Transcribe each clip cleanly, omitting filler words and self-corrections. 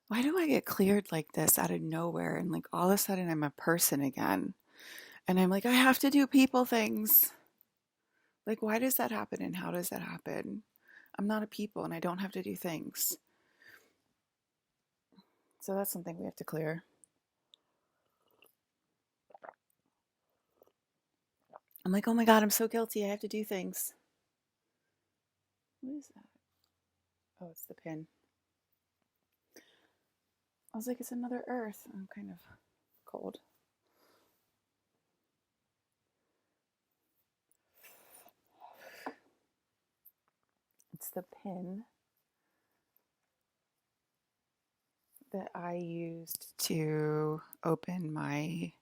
Why do I get cleared like this out of nowhere? And like all of a sudden I'm a person again. And I'm like, I have to do people things. Like, why does that happen and how does that happen? I'm not a people and I don't have to do things. So that's something we have to clear. I'm like, oh my God, I'm so guilty. I have to do things. What is that? Oh, it's the pin. I was like, it's another earth. I'm kind of cold. It's the pin that I used to open my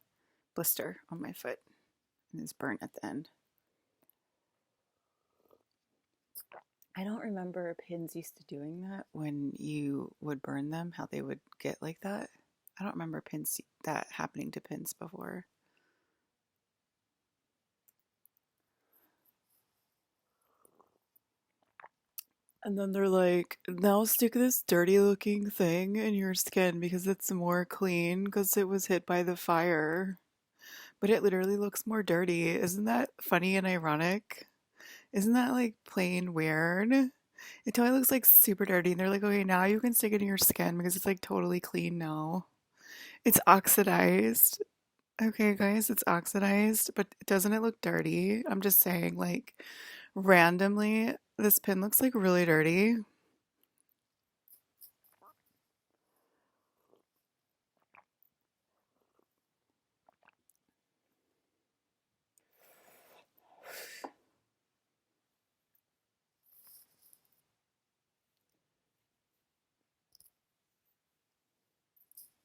blister on my foot and it's burnt at the end. I don't remember pins used to doing that when you would burn them, how they would get like that. I don't remember pins that happening to pins before. And then they're like, now stick this dirty looking thing in your skin because it's more clean because it was hit by the fire. But it literally looks more dirty. Isn't that funny and ironic? Isn't that like plain weird? It totally looks like super dirty. And they're like, okay, now you can stick it in your skin because it's like totally clean now. It's oxidized. Okay, guys, it's oxidized, but doesn't it look dirty? I'm just saying, like, randomly, this pin looks like really dirty.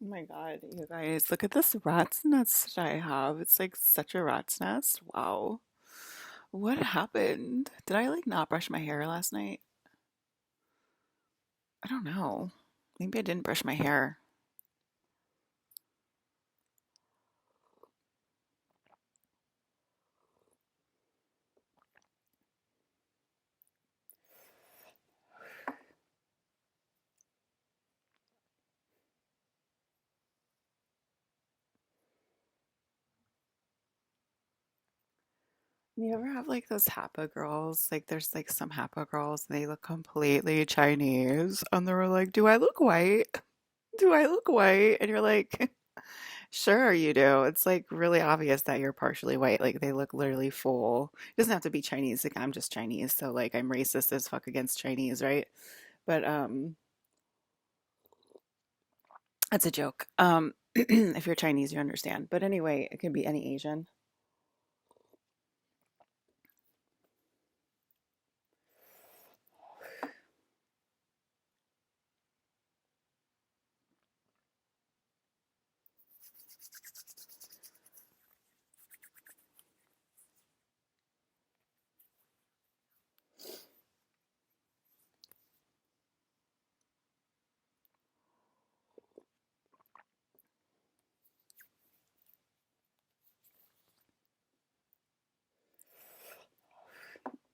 Oh my God, you guys, look at this rat's nest that I have. It's like such a rat's nest. Wow. What happened? Did I like not brush my hair last night? I don't know. Maybe I didn't brush my hair. You ever have like those Hapa girls? Like there's like some Hapa girls and they look completely Chinese and they're like, "Do I look white? Do I look white?" And you're like, "Sure you do." It's like really obvious that you're partially white. Like they look literally full. It doesn't have to be Chinese. Like I'm just Chinese, so like I'm racist as fuck against Chinese, right? But that's a joke. If you're Chinese, you understand. But anyway, it could be any Asian.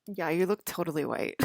Yeah, you look totally white.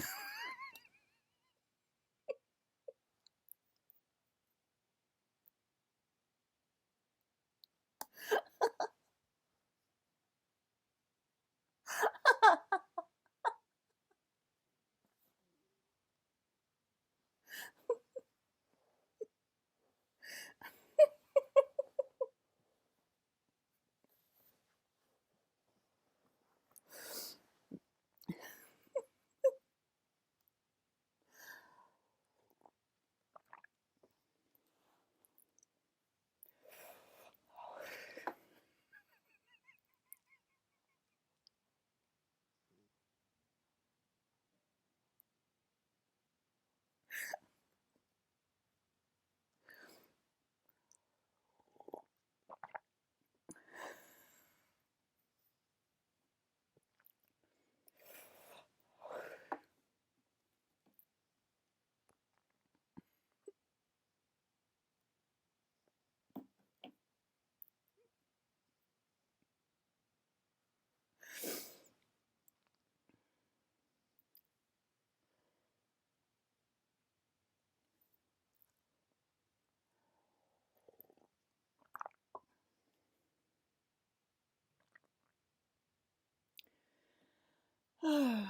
I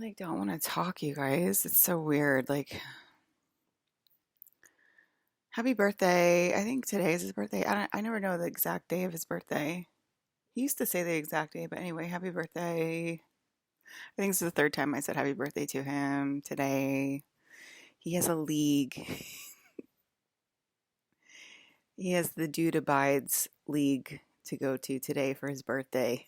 like don't want to talk, you guys. It's so weird. Like, happy birthday. I think today is his birthday. I never know the exact day of his birthday. He used to say the exact day, but anyway, happy birthday. I think this is the third time I said happy birthday to him today. He has a league. He has the Dude Abides League to go to today for his birthday.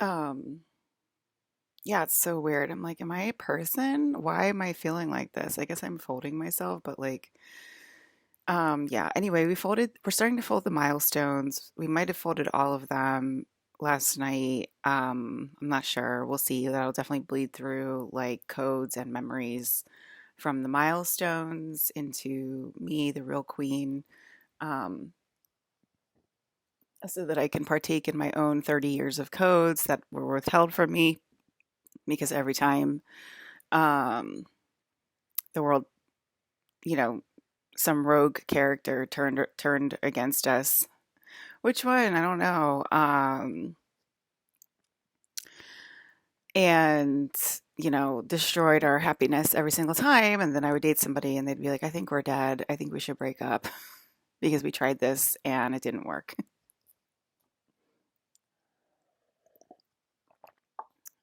Um, yeah, it's so weird. I'm like, am I a person? Why am I feeling like this? I guess I'm folding myself, but like, yeah. Anyway, we're starting to fold the milestones. We might have folded all of them last night. I'm not sure. We'll see. That'll definitely bleed through like codes and memories from the milestones into me, the real queen, um, so that I can partake in my own 30 years of codes that were withheld from me because every time um, the world, you know, some rogue character turned against us. Which one? I don't know. And destroyed our happiness every single time. And then I would date somebody, and they'd be like, "I think we're dead. I think we should break up because we tried this and it didn't work."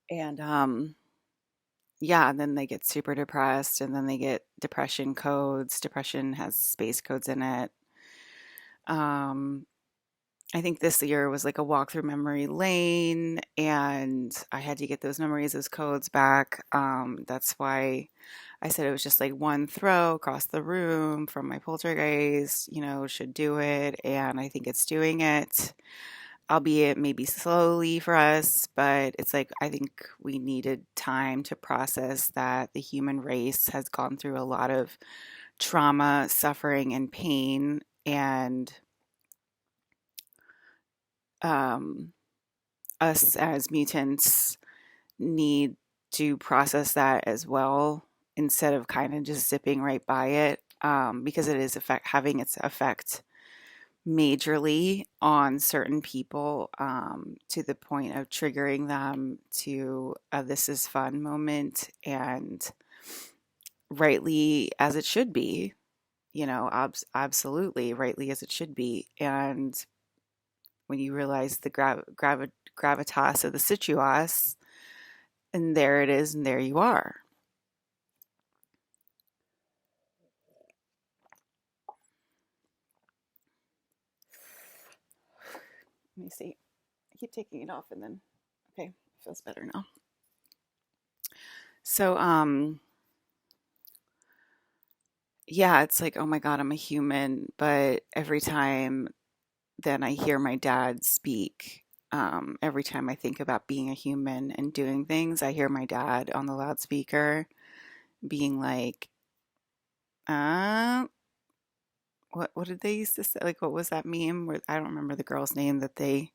And yeah, and then they get super depressed, and then they get depression codes. Depression has space codes in it. Um, I think this year was like a walk through memory lane, and I had to get those memories, those codes back. That's why I said it was just like one throw across the room from my poltergeist, should do it. And I think it's doing it, albeit maybe slowly for us. But it's like, I think we needed time to process that the human race has gone through a lot of trauma, suffering, and pain. And um, us as mutants need to process that as well instead of kind of just zipping right by it, because it is having its effect majorly on certain people, to the point of triggering them to a this is fun moment, and rightly as it should be, absolutely rightly as it should be. And when you realize the gravitas of the situas, and there it is, and there you are. Let me see. I keep taking it off, and then okay, feels better now. So yeah, it's like, oh my God, I'm a human, but every time then I hear my dad speak, every time I think about being a human and doing things, I hear my dad on the loudspeaker being like, uh what did they used to say? Like, what was that meme where I don't remember the girl's name that they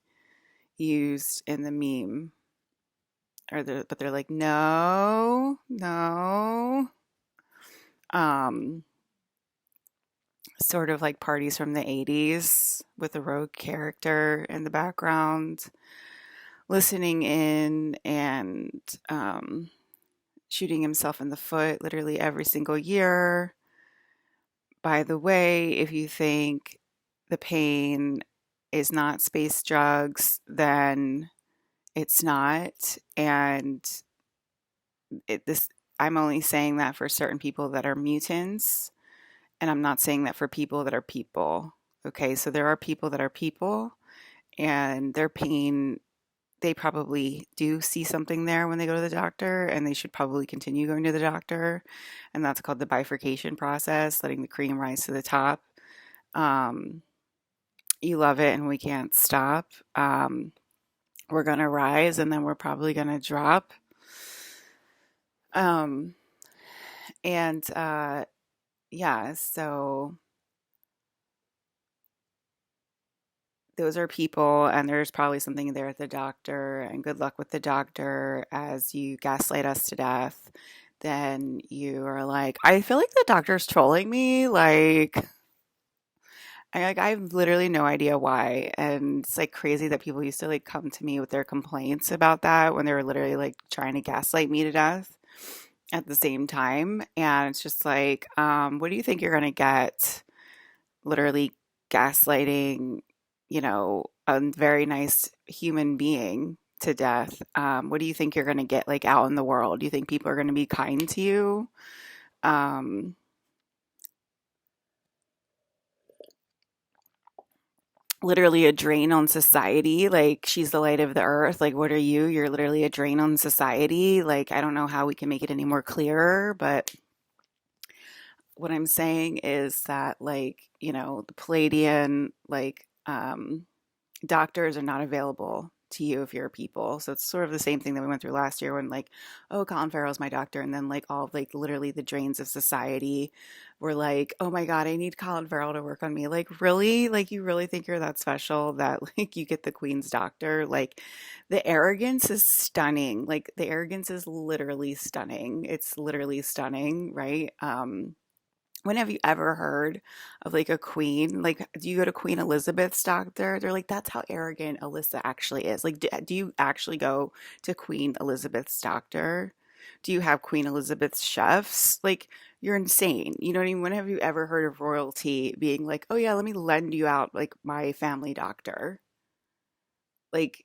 used in the meme, but they're like, no, no. Um, Sort of like parties from the 80s with a rogue character in the background, listening in and shooting himself in the foot literally every single year. By the way, if you think the pain is not space drugs, then it's not. And this, I'm only saying that for certain people that are mutants, and I'm not saying that for people that are people. Okay, so there are people that are people, and their pain, they probably do see something there when they go to the doctor, and they should probably continue going to the doctor. And that's called the bifurcation process, letting the cream rise to the top. Um, you love it, and we can't stop. We're going to rise, and then we're probably going to drop. Um, and yeah, so those are people, and there's probably something there at the doctor, and good luck with the doctor as you gaslight us to death. Then you are like, I feel like the doctor's trolling me. I have literally no idea why. And it's like crazy that people used to like come to me with their complaints about that when they were literally like trying to gaslight me to death at the same time. And it's just like, what do you think you're gonna get? Literally gaslighting, a very nice human being to death. What do you think you're gonna get like out in the world? Do you think people are gonna be kind to you? Um, Literally a drain on society. Like, she's the light of the earth. Like, what are you? You're literally a drain on society. Like, I don't know how we can make it any more clearer, but what I'm saying is that, like, the Palladian, like, doctors are not available to you if you're a people. So it's sort of the same thing that we went through last year when like, oh, Colin Farrell's my doctor, and then like all of, like literally the drains of society were like, oh my God, I need Colin Farrell to work on me. Like, really? Like, you really think you're that special that like you get the Queen's doctor? Like, the arrogance is stunning. Like, the arrogance is literally stunning. It's literally stunning, right? When have you ever heard of like a queen? Like, do you go to Queen Elizabeth's doctor? They're like, that's how arrogant Alyssa actually is. Like, do you actually go to Queen Elizabeth's doctor? Do you have Queen Elizabeth's chefs? Like, you're insane. You know what I mean? When have you ever heard of royalty being like, oh yeah, let me lend you out like my family doctor? Like,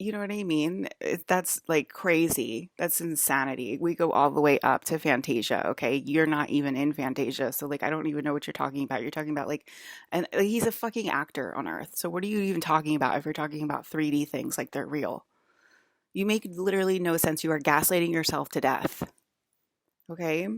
you know what I mean? That's like crazy. That's insanity. We go all the way up to Fantasia, okay? You're not even in Fantasia. So like I don't even know what you're talking about. You're talking about like and like, he's a fucking actor on Earth. So what are you even talking about if you're talking about 3D things like they're real? You make literally no sense. You are gaslighting yourself to death. Okay?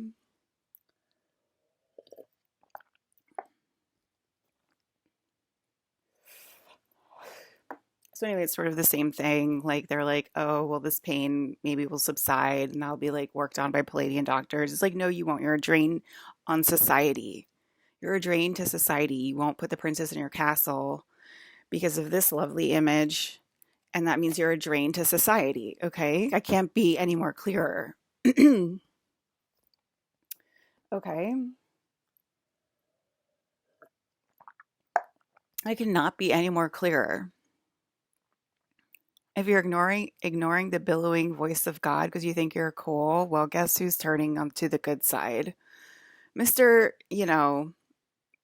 So anyway, it's sort of the same thing. Like they're like, oh, well, this pain maybe will subside and that'll be like worked on by Palladian doctors. It's like, no, you won't. You're a drain on society. You're a drain to society. You won't put the princess in your castle because of this lovely image. And that means you're a drain to society. Okay. I can't be any more clearer. Okay. I cannot be any more clearer. If you're ignoring the billowing voice of God because you think you're cool, well, guess who's turning onto the good side? Mr.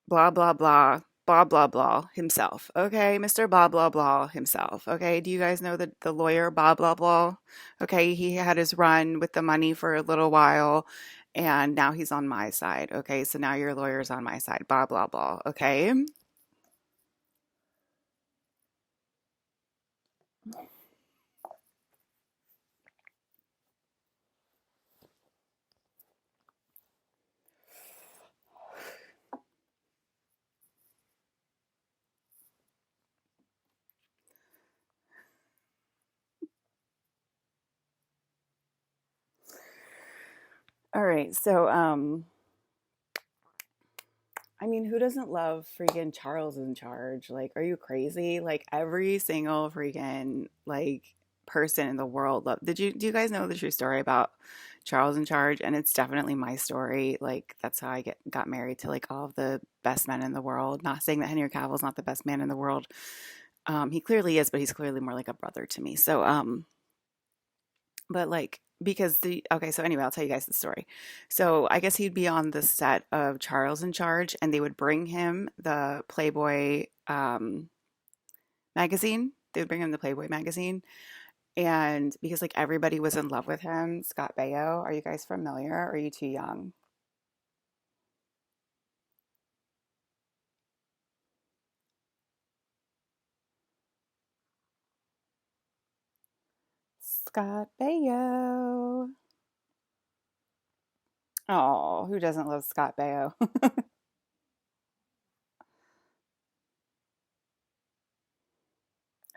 Blah blah blah blah blah blah himself. Okay, Mr. Blah blah blah himself. Okay, do you guys know the lawyer blah blah blah? Okay, he had his run with the money for a little while and now he's on my side. Okay, so now your lawyer's on my side. Blah blah blah. Okay? All right. So I mean, who doesn't love freaking Charles in Charge? Like, are you crazy? Like every single freaking like person in the world love. Do you guys know the true story about Charles in Charge? And it's definitely my story. Like that's how I got married to like all of the best men in the world. Not saying that Henry Cavill's not the best man in the world. He clearly is, but he's clearly more like a brother to me. So but like because the okay, so anyway, I'll tell you guys the story. So I guess he'd be on the set of Charles in Charge, and they would bring him the Playboy magazine. They would bring him the Playboy magazine, and because like everybody was in love with him, Scott Baio. Are you guys familiar? Or are you too young? Scott Baio. Oh, who doesn't love Scott Baio?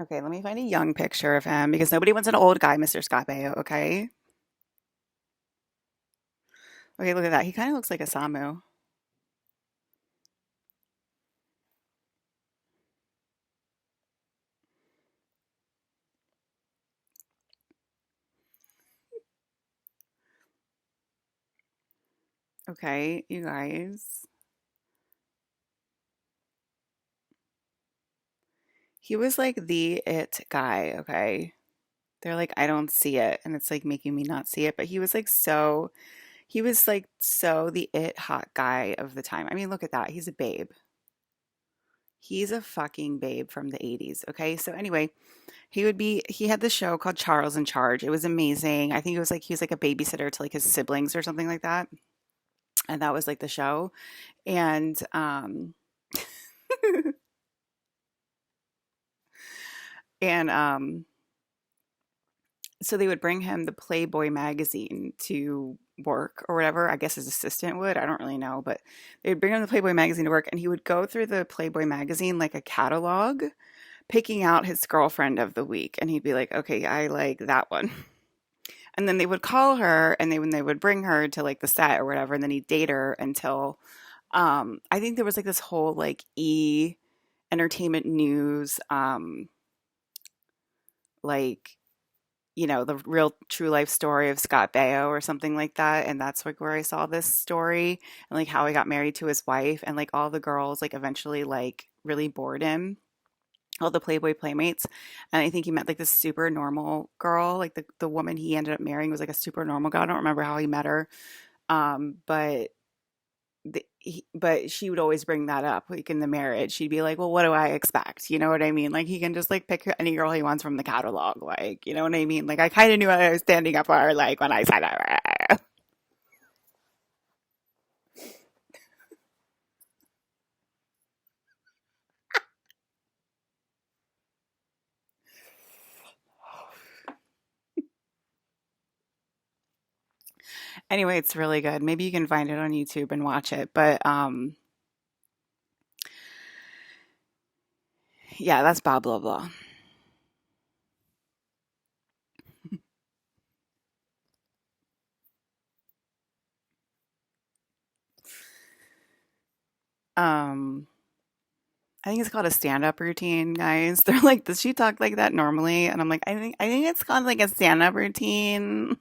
Okay, let me find a young picture of him because nobody wants an old guy, Mr. Scott Baio. Okay. Okay, look at that. He kind of looks like a Samu. Okay, you guys. He was like the it guy, okay? They're like, I don't see it, and it's like making me not see it. But he was like so the it hot guy of the time. I mean, look at that. He's a babe. He's a fucking babe from the 80s. Okay. So anyway, he had this show called Charles in Charge. It was amazing. I think it was like he was like a babysitter to like his siblings or something like that. And that was like the show. And and so they would bring him the Playboy magazine to work or whatever. I guess his assistant would. I don't really know, but they would bring him the Playboy magazine to work, and he would go through the Playboy magazine like a catalog, picking out his girlfriend of the week, and he'd be like, "Okay, I like that one." And then they would call her, and they would bring her to like the set or whatever, and then he'd date her until I think there was like this whole like entertainment news like the real true life story of Scott Baio or something like that. And that's like where I saw this story and like how he got married to his wife and like all the girls like eventually like really bored him, all the Playboy playmates. And I think he met like this super normal girl. Like the woman he ended up marrying was like a super normal girl. I don't remember how he met her. But but she would always bring that up like in the marriage. She'd be like, well, what do I expect? You know what I mean? Like he can just like pick any girl he wants from the catalog. Like, you know what I mean? Like I kind of knew what I was standing up for like when I said it. Anyway, it's really good. Maybe you can find it on YouTube and watch it. But yeah, that's blah blah blah. Um I think it's called a stand-up routine, guys. They're like, does she talk like that normally? And I'm like, I think it's called like a stand-up routine.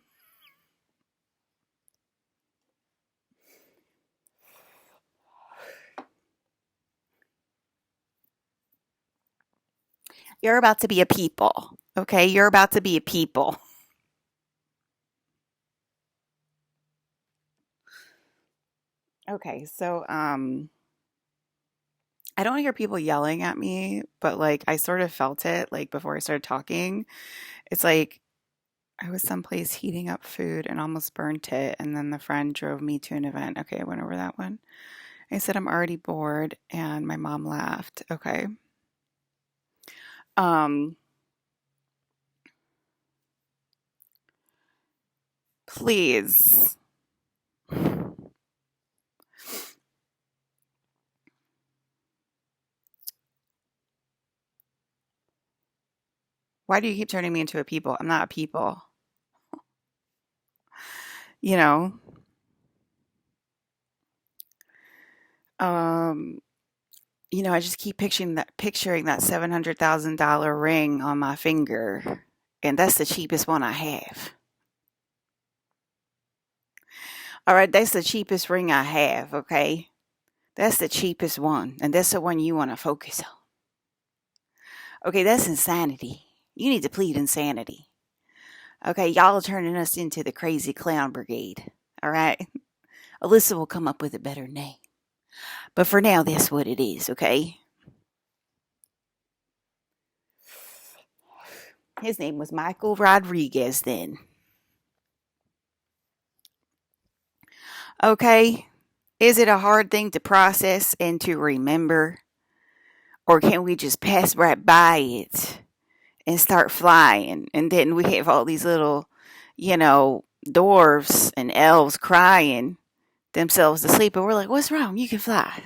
You're about to be a people. Okay, you're about to be a people. Okay, so I don't hear people yelling at me, but like I sort of felt it like before I started talking. It's like I was someplace heating up food and almost burnt it, and then the friend drove me to an event. Okay, I went over that one. I said I'm already bored, and my mom laughed. Okay. Um, please. Why do you keep turning me into a people? I'm not a people. You know. Um, I just keep picturing that $700,000 ring on my finger, and that's the cheapest one I have. All right, that's the cheapest ring I have, okay? That's the cheapest one, and that's the one you want to focus on. Okay, that's insanity. You need to plead insanity. Okay, y'all are turning us into the crazy clown brigade. All right? Alyssa will come up with a better name. But for now, that's what it is, okay? His name was Michael Rodriguez then. Okay? Is it a hard thing to process and to remember? Or can we just pass right by it and start flying? And then we have all these little, dwarves and elves crying themselves to sleep. And we're like, what's wrong? You can fly.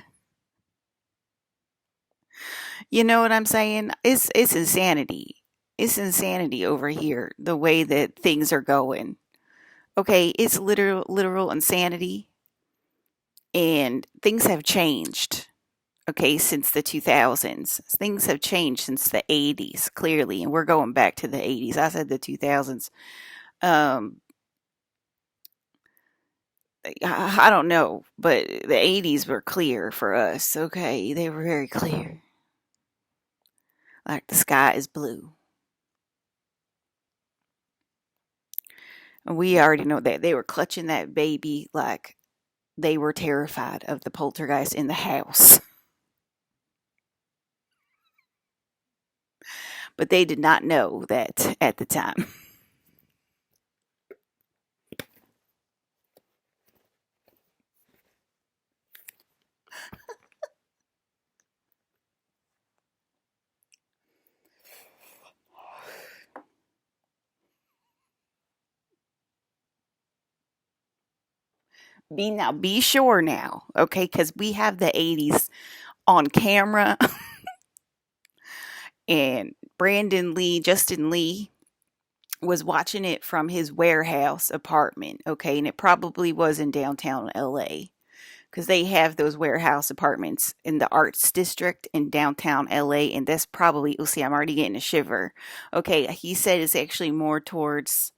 You know what I'm saying? It's insanity. It's insanity over here, the way that things are going. Okay, it's literal insanity. And things have changed, okay, since the 2000s. Things have changed since the 80s, clearly, and we're going back to the 80s. I said the 2000s. Um, I don't know, but the 80s were clear for us. Okay, they were very clear. Like the sky is blue. And we already know that they were clutching that baby like they were terrified of the poltergeist in the house. But they did not know that at the time. Be sure now, okay? Because we have the 80s on camera, and Justin Lee was watching it from his warehouse apartment, okay? And it probably was in downtown LA because they have those warehouse apartments in the arts district in downtown LA. And that's probably, you'll see, I'm already getting a shiver. Okay, he said it's actually more towards,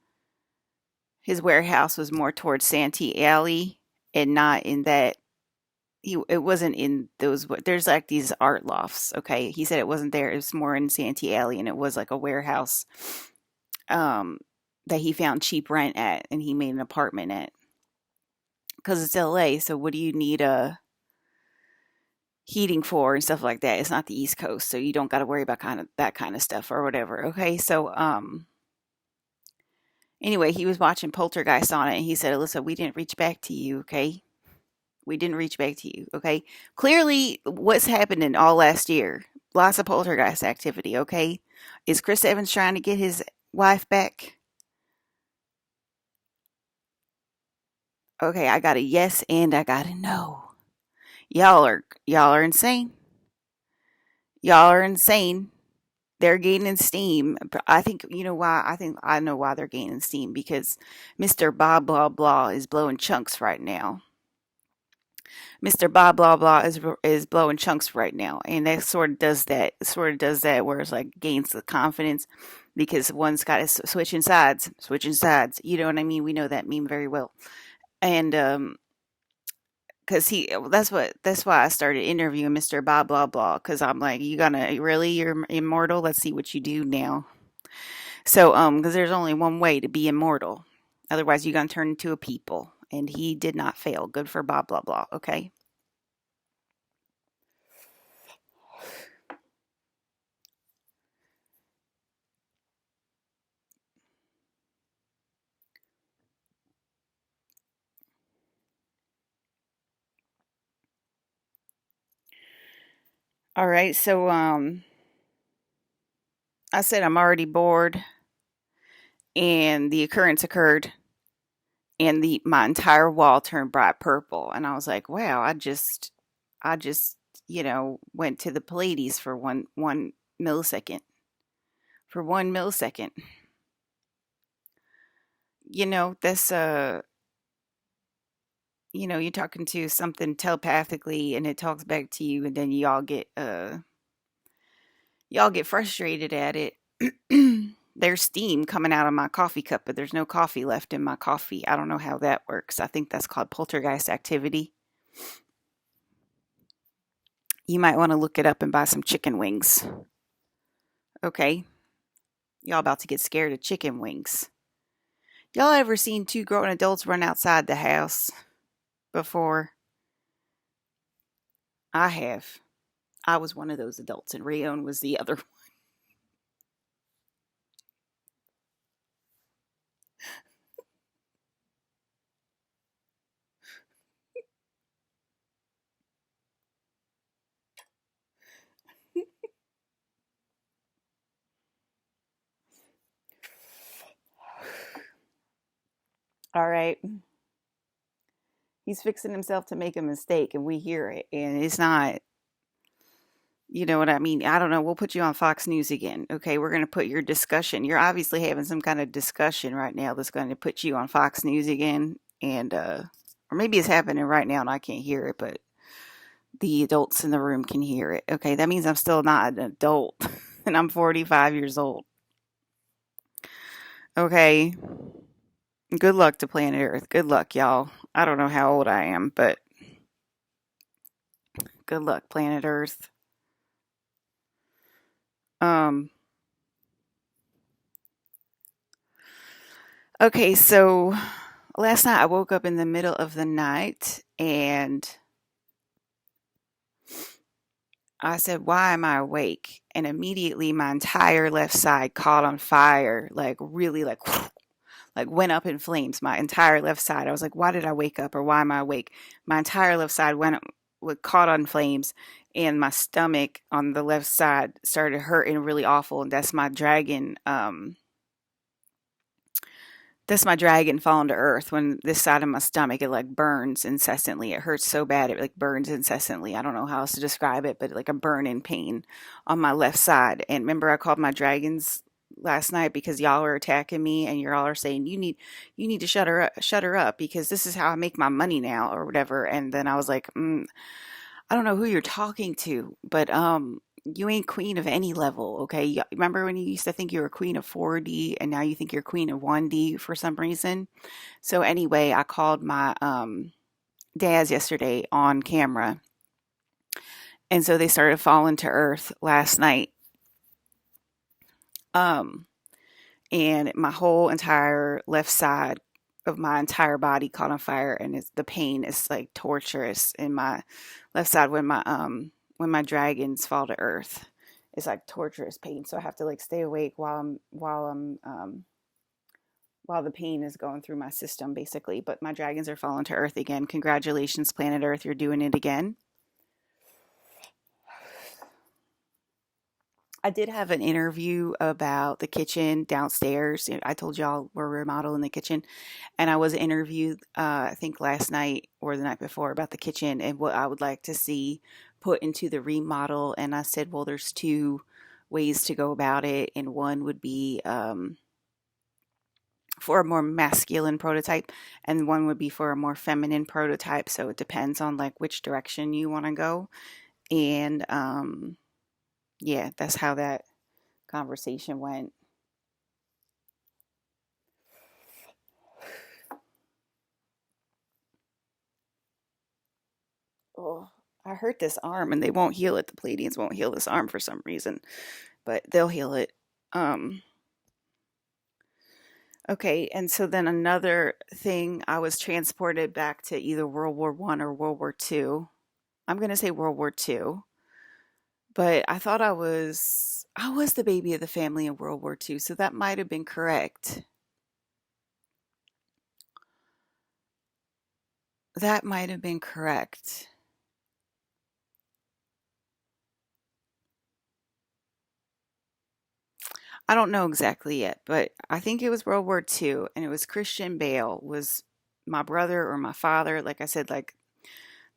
his warehouse was more towards Santee Alley and not in that. It wasn't in those. There's like these art lofts. Okay, he said it wasn't there. It was more in Santee Alley, and it was like a warehouse um, that he found cheap rent at, and he made an apartment at. Because it's LA, so what do you need a heating for and stuff like that? It's not the East Coast, so you don't got to worry about kind of that kind of stuff or whatever. Okay, so anyway, he was watching Poltergeist on it, and he said, "Alyssa, we didn't reach back to you. Okay, we didn't reach back to you. Okay, clearly, what's happened in all last year? Lots of poltergeist activity. Okay, is Chris Evans trying to get his wife back?" Okay, I got a yes and I got a no. Y'all are insane. Y'all are insane. They're gaining steam. I think you know why. I think I know why they're gaining steam because Mr. Bob Blah Blah is blowing chunks right now. Mr. Bob Blah Blah is blowing chunks right now, and that sort of does that where it's like gains the confidence because one's got to switching sides. You know what I mean? We know that meme very well, and because that's why I started interviewing Mr. Bob Blah Blah because I'm like, you're immortal? Let's see what you do now. So because there's only one way to be immortal, otherwise you're gonna turn into a people. And he did not fail. Good for Bob Blah Blah. Okay. All right. So I said I'm already bored, and the occurrence occurred, and the my entire wall turned bright purple, and I was like, wow, I just went to the Pleiades for one millisecond. For 1 millisecond. That's you're talking to something telepathically and it talks back to you and then y'all get frustrated at it. There's steam coming out of my coffee cup, but there's no coffee left in my coffee. I don't know how that works. I think that's called poltergeist activity. You might want to look it up and buy some chicken wings. Okay. Y'all about to get scared of chicken wings. Y'all ever seen two grown adults run outside the house before? I have. I was one of those adults, and Rayon was the other. All right. He's fixing himself to make a mistake, and we hear it, and it's not. You know what I mean? I don't know. We'll put you on Fox News again. Okay, we're going to put your discussion. You're obviously having some kind of discussion right now that's going to put you on Fox News again, and or maybe it's happening right now and I can't hear it, but the adults in the room can hear it. Okay, that means I'm still not an adult, and I'm 45 years old. Okay, good luck to planet Earth. Good luck, y'all. I don't know how old I am, but good luck, planet Earth. Um, okay, so last night I woke up in the middle of the night and I said, "Why am I awake?" And immediately my entire left side caught on fire, like really like went up in flames. My entire left side. I was like, "Why did I wake up or why am I awake?" My entire left side caught on flames and my stomach on the left side started hurting really awful, and that's my dragon falling to earth. When this side of my stomach, it like burns incessantly. It hurts so bad, it like burns incessantly. I don't know how else to describe it, but like a burning pain on my left side. And remember, I called my dragons last night because y'all are attacking me, and y'all are saying you need to shut her up because this is how I make my money now or whatever. And then I was like, I don't know who you're talking to, but you ain't queen of any level, okay? Remember when you used to think you were queen of 4D and now you think you're queen of 1D for some reason? So anyway, I called my dads yesterday on camera, and so they started falling to earth last night. Um, and my whole entire left side of my entire body caught on fire, and the pain is like torturous in my left side when my dragons fall to earth. It's like torturous pain, so I have to like stay awake while the pain is going through my system basically. But my dragons are falling to earth again. Congratulations, planet Earth, you're doing it again. I did have an interview about the kitchen downstairs. I told y'all we're remodeling the kitchen, and I was interviewed, I think last night or the night before, about the kitchen and what I would like to see put into the remodel. And I said, well, there's two ways to go about it, and one would be for a more masculine prototype, and one would be for a more feminine prototype. So it depends on like which direction you want to go, and yeah, that's how that conversation went. Oh, I hurt this arm and they won't heal it. The Pleiadians won't heal this arm for some reason, but they'll heal it. Um, okay, and so then another thing, I was transported back to either World War One or World War Two. I'm gonna say World War Two, but I thought I was the baby of the family in World War Two, so that might have been correct. That might have been correct. I don't know exactly yet, but I think it was World War Two, and it was Christian Bale was my brother or my father. Like I said, like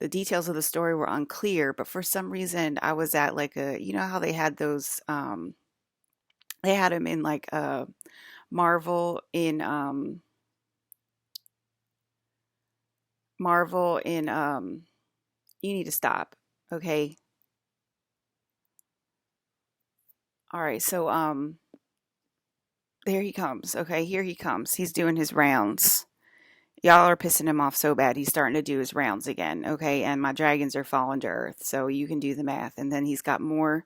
the details of the story were unclear, but for some reason I was at like you know how they had those, they had him in like Marvel in, Marvel in, you need to stop. Okay. All right. So, there he comes. Okay. Here he comes. He's doing his rounds. Y'all are pissing him off so bad. He's starting to do his rounds again. Okay. And my dragons are falling to earth. So you can do the math. And then he's got more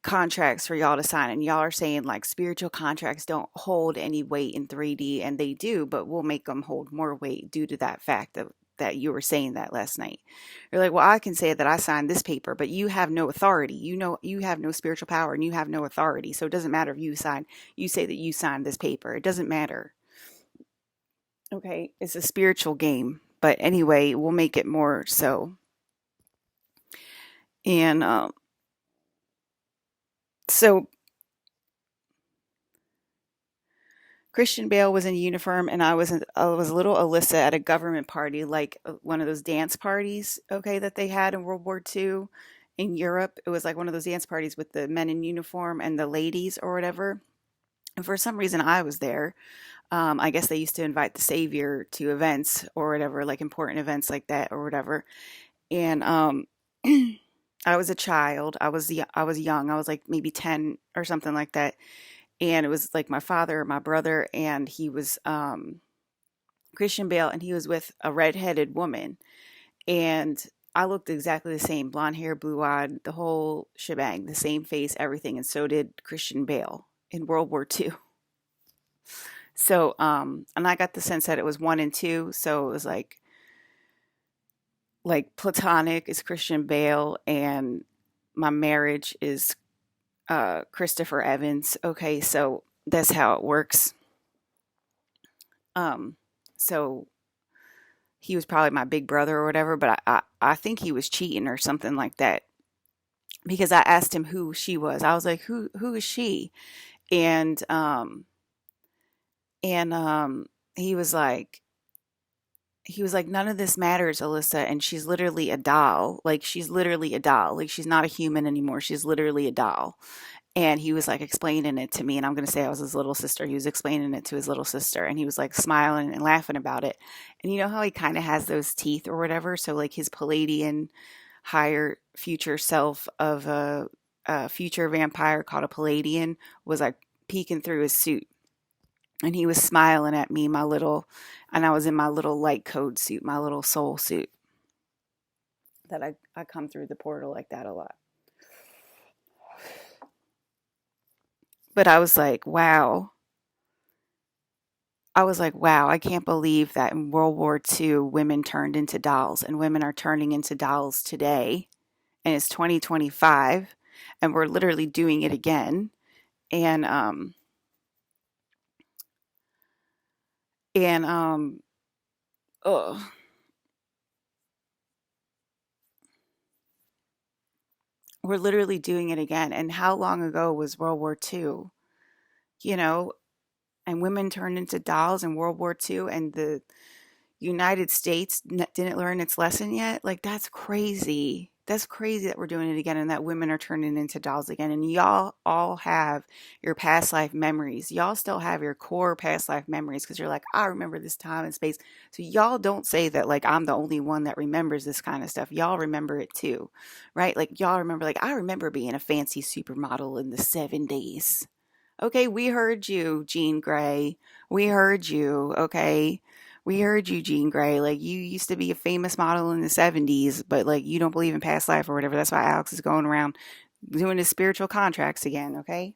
contracts for y'all to sign. And y'all are saying like spiritual contracts don't hold any weight in 3D. And they do, but we'll make them hold more weight due to that fact that you were saying that last night. You're like, well, I can say that I signed this paper, but you have no authority. You know, you have no spiritual power and you have no authority. So it doesn't matter if you say that you signed this paper. It doesn't matter. Okay. It's a spiritual game. But anyway, we'll make it more so. And so Christian Bale was in uniform, and I was little Alyssa at a government party, like one of those dance parties, okay, that they had in World War II in Europe. It was like one of those dance parties with the men in uniform and the ladies or whatever. And for some reason, I was there. I guess they used to invite the Savior to events or whatever, like important events like that or whatever. And I was a child. I was young. I was like maybe 10 or something like that, and it was like my father, my brother, and he was Christian Bale, and he was with a redheaded woman. And I looked exactly the same, blonde hair, blue eyed, the whole shebang, the same face, everything. And so did Christian Bale in World War II. So, and I got the sense that it was one and two. So it was like platonic is Christian Bale, and my marriage is Christopher Evans. Okay, so that's how it works. Um, so he was probably my big brother or whatever, but I think he was cheating or something like that because I asked him who she was. I was like, who is she? And and he was like none of this matters, Alyssa, and she's literally a doll. Like she's literally a doll. Like she's not a human anymore. She's literally a doll. And he was like explaining it to me, and I'm going to say I was his little sister. He was explaining it to his little sister, and he was like smiling and laughing about it. And you know how he kind of has those teeth or whatever? So, like, his Palladian higher future self of a future vampire called a Palladian was like peeking through his suit. And he was smiling at me, and I was in my little light code suit, my little soul suit that I come through the portal like that a lot. But I was like, wow. I was like, wow, I can't believe that in World War II, women turned into dolls, and women are turning into dolls today. And it's 2025, and we're literally doing it again. And, and, oh, we're literally doing it again. And how long ago was World War II? You know, and women turned into dolls in World War II, and the United States didn't learn its lesson yet. Like, that's crazy. That's crazy that we're doing it again and that women are turning into dolls again. And y'all all have your past life memories. Y'all still have your core past life memories because you're like, I remember this time and space. So y'all don't say that like I'm the only one that remembers this kind of stuff. Y'all remember it too, right? Like y'all remember, like, I remember being a fancy supermodel in the 70s. Okay, we heard you, Jean Grey. We heard you, okay? We heard you, Jean Grey. Like, you used to be a famous model in the 70s, but like you don't believe in past life or whatever. That's why Alex is going around doing his spiritual contracts again, okay?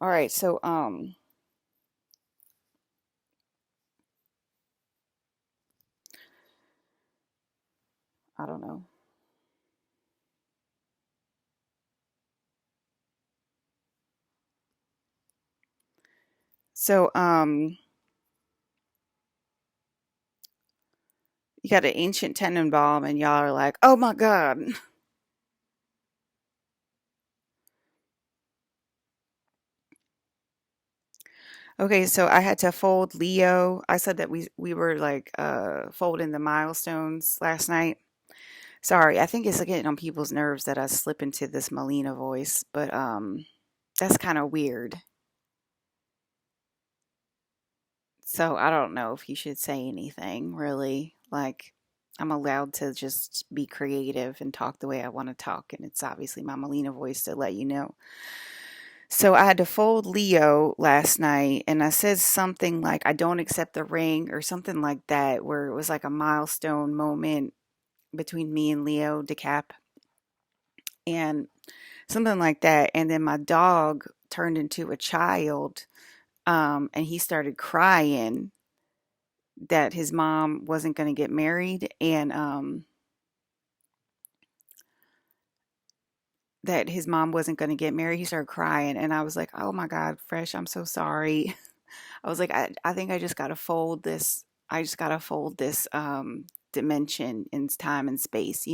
All right, so I don't know. So you got an ancient Tenenbaum and y'all are like, "Oh my god." Okay, so I had to fold Leo. I said that we were like folding the milestones last night. Sorry, I think it's getting on people's nerves that I slip into this Melina voice, but that's kind of weird. So I don't know if you should say anything really. Like, I'm allowed to just be creative and talk the way I want to talk, and it's obviously my Melina voice to let you know. So I had to fold Leo last night, and I said something like, I don't accept the ring, or something like that, where it was like a milestone moment between me and Leo DeCap, and something like that. And then my dog turned into a child, and he started crying that his mom wasn't going to get married, and that his mom wasn't going to get married. He started crying, and I was like, oh my God, Fresh, I'm so sorry. I was like, I think I just got to fold this. I just got to fold this dimension in time and space,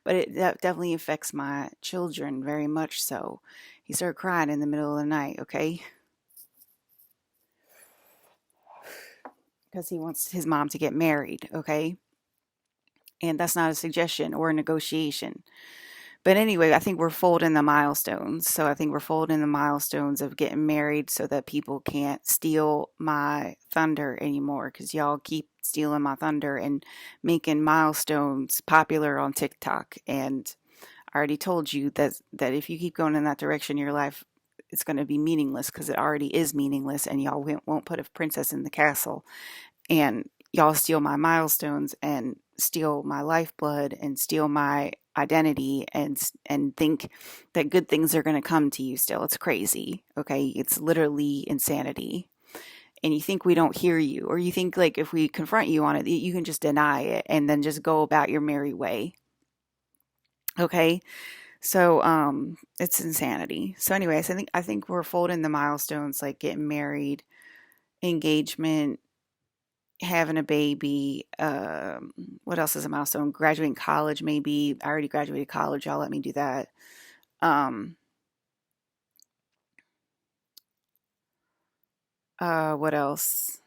but that definitely affects my children very much so. He started crying in the middle of the night, okay? Because he wants his mom to get married, okay? And that's not a suggestion or a negotiation. But anyway, I think we're folding the milestones. So I think we're folding the milestones of getting married so that people can't steal my thunder anymore because y'all keep stealing my thunder and making milestones popular on TikTok. And I already told you that if you keep going in that direction, your life it's going to be meaningless because it already is meaningless, and y'all won't put a princess in the castle, and y'all steal my milestones and steal my lifeblood and steal my identity and think that good things are going to come to you still. It's crazy. Okay, it's literally insanity. And you think we don't hear you, or you think like if we confront you on it, you can just deny it and then just go about your merry way. Okay, so it's insanity. So anyways, I think we're folding the milestones like getting married, engagement, having a baby. What else is a milestone? Graduating college, maybe. I already graduated college. Y'all let me do that. Um, what else?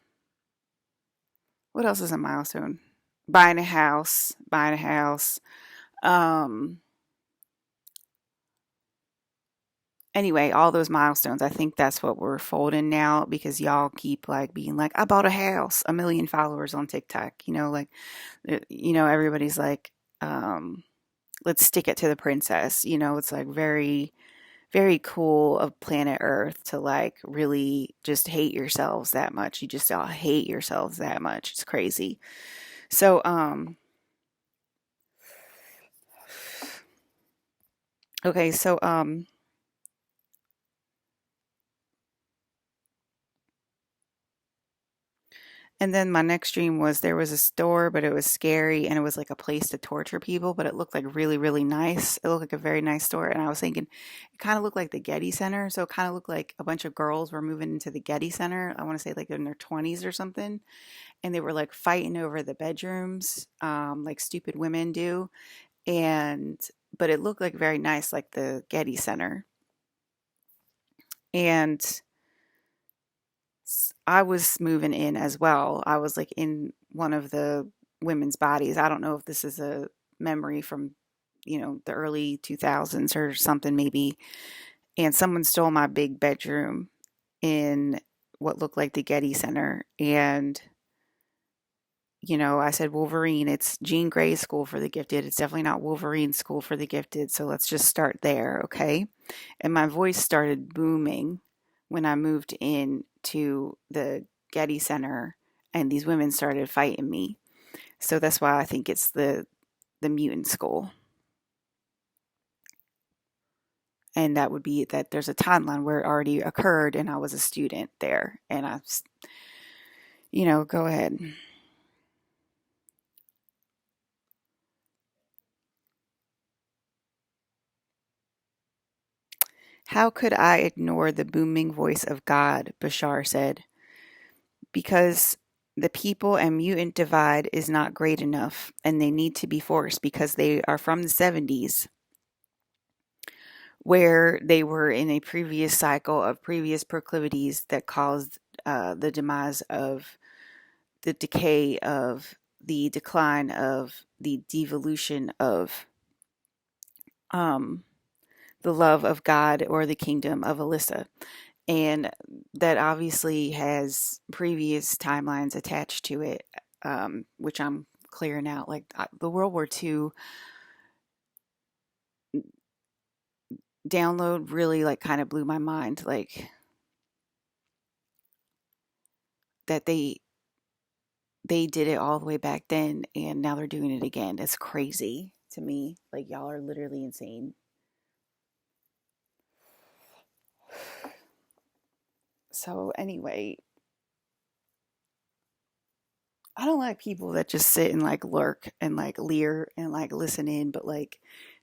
What else is a milestone? Buying a house. Buying a house. Um, anyway, all those milestones. I think that's what we're folding now because y'all keep like being like, I bought a house, a million followers on TikTok. Like, everybody's like, um, let's stick it to the princess. It's like very, very cool of planet Earth to like really just hate yourselves that much. You just all hate yourselves that much. It's crazy. So, okay, so, and then my next dream was there was a store, but it was scary and it was like a place to torture people, but it looked like really, really nice. It looked like a very nice store. And I was thinking it kind of looked like the Getty Center. So it kind of looked like a bunch of girls were moving into the Getty Center. I want to say like in their 20s or something. And they were like fighting over the bedrooms, like stupid women do. And, but it looked like very nice, like the Getty Center. And I was moving in as well. I was like in one of the women's bodies. I don't know if this is a memory from, the early 2000s or something maybe. And someone stole my big bedroom in what looked like the Getty Center. And, I said, Wolverine, it's Jean Grey School for the Gifted. It's definitely not Wolverine School for the Gifted. So let's just start there, okay? And my voice started booming when I moved in to the Getty Center and these women started fighting me. So that's why I think it's the mutant school. And that would be that there's a timeline where it already occurred and I was a student there. And go ahead. How could I ignore the booming voice of God? Bashar said. Because the people and mutant divide is not great enough and they need to be forced because they are from the 70s where they were in a previous cycle of previous proclivities that caused the demise of the decay of the decline of the devolution of um, the love of God or the kingdom of Alyssa. And that obviously has previous timelines attached to it, which I'm clearing out. Like the World War II download really like kind of blew my mind. Like that they did it all the way back then, and now they're doing it again. It's crazy to me. Like y'all are literally insane. So anyway, I don't like people that just sit and like lurk and like leer and like listen in, but like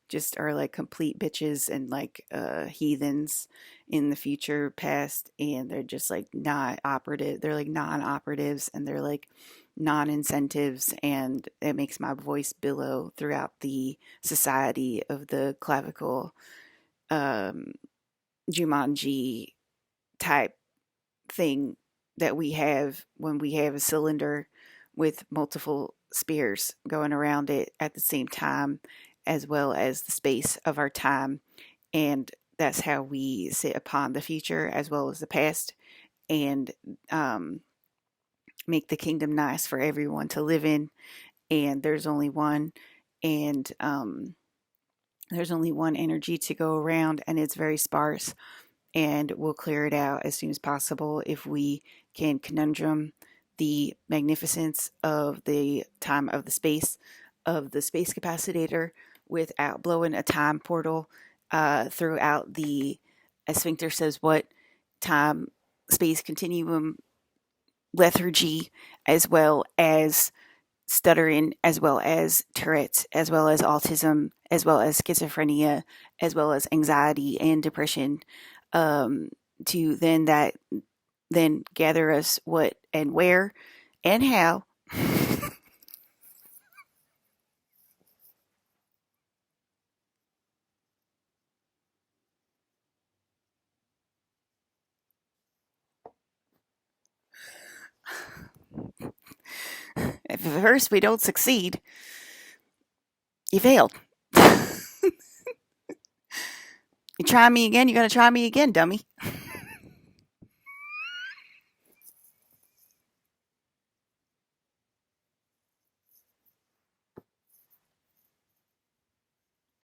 just are like complete bitches and like heathens in the future past, and they're just like not operative. They're like non-operatives and they're like non-incentives, and it makes my voice billow throughout the society of the clavicle um Jumanji type thing that we have when we have a cylinder with multiple spears going around it at the same time, as well as the space of our time. And that's how we sit upon the future as well as the past and um, make the kingdom nice for everyone to live in. And there's only one. And There's only one energy to go around, and it's very sparse. And we'll clear it out as soon as possible if we can conundrum the magnificence of the time of the space capacitator without blowing a time portal throughout the, as Sphincter says, what time space continuum lethargy, as well as stuttering, as well as Tourette's, as well as autism, as well as schizophrenia, as well as anxiety and depression, to then gather us what and where and how. If at first we don't succeed, you failed. You try me again, you're gonna try me again, dummy.